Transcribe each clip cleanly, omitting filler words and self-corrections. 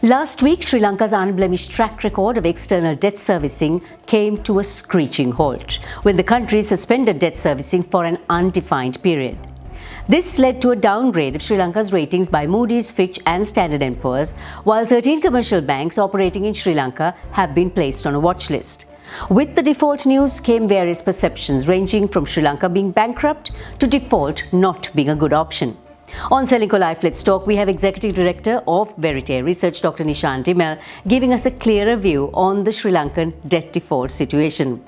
Last week, Sri Lanka's unblemished track record of external debt servicing came to a screeching halt when the country suspended debt servicing for an undefined period. This led to a downgrade of Sri Lanka's ratings by Moody's, Fitch and Standard & Poor's, while 13 commercial banks operating in Sri Lanka have been placed on a watch list. With the default news came various perceptions ranging from Sri Lanka being bankrupt to default not being a good option. On Ceylinco Live Let's Talk, we have Executive Director of Verite Research, Dr Nishan De Mel, giving us a clearer view on the Sri Lankan debt default situation.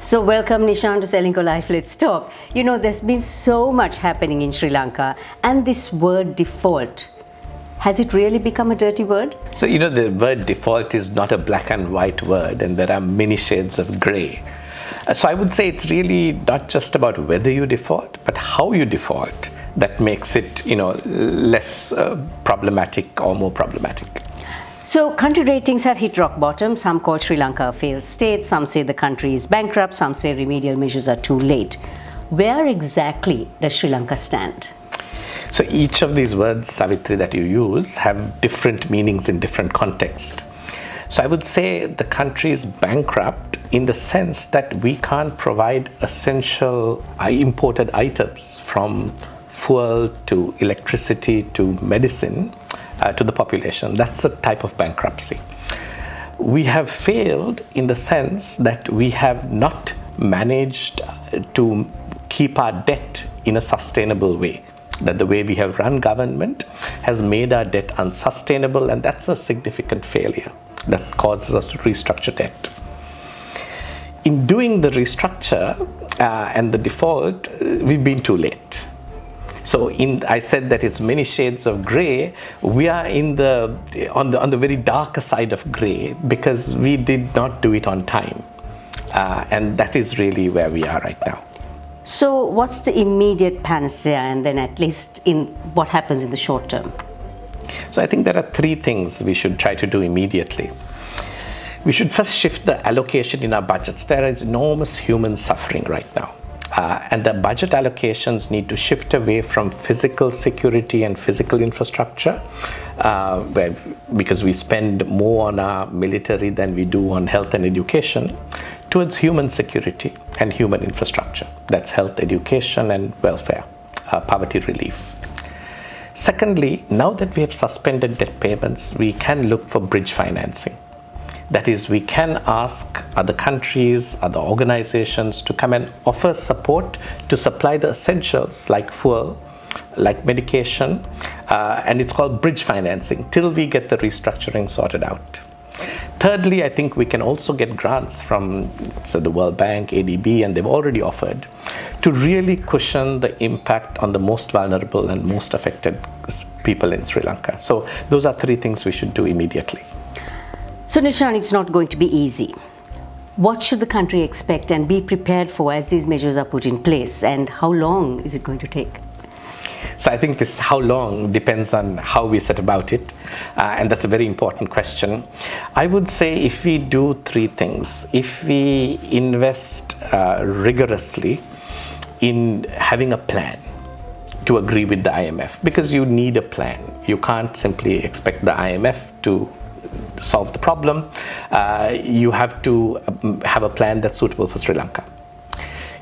So welcome Nishan to Ceylinco Live Let's Talk. You know, there's been so much happening in Sri Lanka, and this word default, has it really become a dirty word? So, you know, the word default is not a black and white word, and there are many shades of grey. So I would say it's really not just about whether you default, but how you default that makes it, you know, less problematic or more problematic. So country ratings have hit rock bottom. Some call Sri Lanka a failed state, some say the country is bankrupt, some say remedial measures are too late. Where exactly does Sri Lanka stand? So each of these words, Savitri, that you use have different meanings in different contexts. So I would say the country is bankrupt in the sense that we can't provide essential imported items from fuel to electricity to medicine to the population. That's a type of bankruptcy. We have failed in the sense that we have not managed to keep our debt in a sustainable way. That the way we have run government has made our debt unsustainable, and that's a significant failure that causes us to restructure debt. In doing the restructure and the default, we've been too late. So I said that it's many shades of grey. We are on the very darker side of grey because we did not do it on time. And that is really where we are right now. So what's the immediate panacea, and then at least in what happens in the short term? So I think there are three things we should try to do immediately. We should first shift the allocation in our budgets. There is enormous human suffering right now. And the budget allocations need to shift away from physical security and physical infrastructure, because we spend more on our military than we do on health and education, towards human security and human infrastructure. That's health, education and welfare, poverty relief. Secondly, now that we have suspended debt payments, we can look for bridge financing. That is, we can ask other countries, other organizations to come and offer support to supply the essentials like fuel, like medication, and it's called bridge financing till we get the restructuring sorted out. Thirdly, I think we can also get grants from the World Bank, ADB, and they've already offered to really cushion the impact on the most vulnerable and most affected people in Sri Lanka. So those are three things we should do immediately. So Nishan, it's not going to be easy. What should the country expect and be prepared for as these measures are put in place, and how long is it going to take? So I think this how long depends on how we set about it, and that's a very important question. I would say if we do three things, if we invest rigorously in having a plan to agree with the IMF, because you need a plan. You can't simply expect the IMF to solve the problem. You have to have a plan that's suitable for Sri Lanka.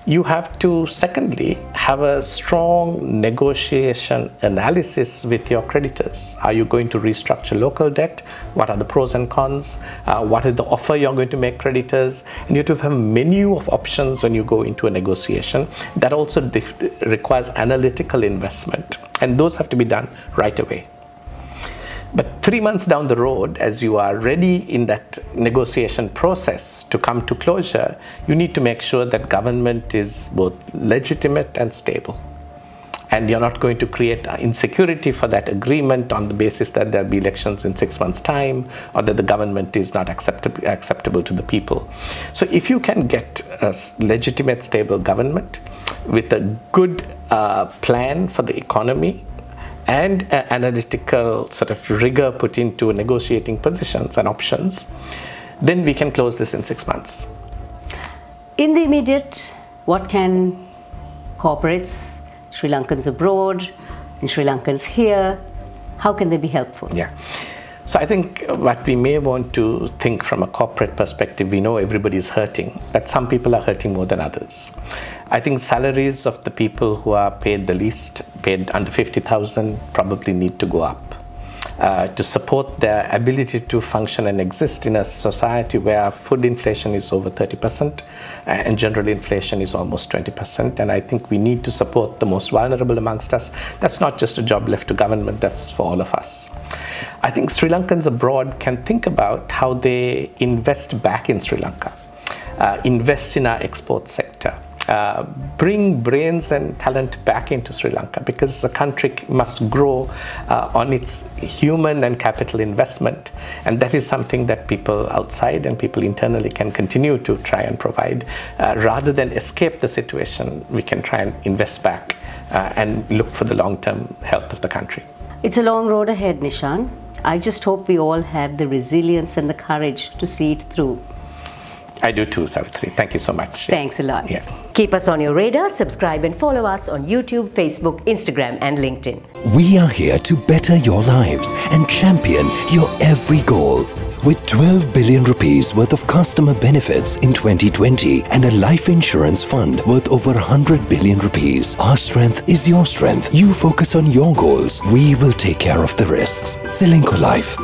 You have to, secondly, have a strong negotiation analysis with your creditors. Are you going to restructure local debt? What are the pros and cons? What is the offer you're going to make creditors? And you have to have a menu of options when you go into a negotiation. That also requires analytical investment, and those have to be done right away. But 3 months down the road, as you are ready in that negotiation process to come to closure, you need to make sure that government is both legitimate and stable. And you're not going to create insecurity for that agreement on the basis that there'll be elections in 6 months' time, or that the government is not acceptable to the people. So if you can get a legitimate, stable government with a good plan for the economy, and analytical sort of rigor put into negotiating positions and options, then we can close this in 6 months. In the immediate, what can corporates, Sri Lankans abroad, and Sri Lankans here, how can they be helpful? Yeah. So I think what we may want to think from a corporate perspective, we know everybody is hurting, but some people are hurting more than others. I think salaries of the people who are paid the least, paid under 50,000, probably need to go up to support their ability to function and exist in a society where food inflation is over 30% and general inflation is almost 20%. And I think we need to support the most vulnerable amongst us. That's not just a job left to government, that's for all of us. I think Sri Lankans abroad can think about how they invest back in Sri Lanka, invest in our export sector, bring brains and talent back into Sri Lanka, because the country must grow on its human and capital investment, and that is something that people outside and people internally can continue to try and provide. Rather than escape the situation, we can try and invest back and look for the long-term health of the country. It's a long road ahead, Nishan. I just hope we all have the resilience and the courage to see it through. I do too, Savitri. Thank you so much. Thanks a lot. Yeah. Keep us on your radar, subscribe and follow us on YouTube, Facebook, Instagram and LinkedIn. We are here to better your lives and champion your every goal. With 12 billion rupees worth of customer benefits in 2020 and a life insurance fund worth over 100 billion rupees, our strength is your strength. You focus on your goals. We will take care of the risks. Ceylinco Life.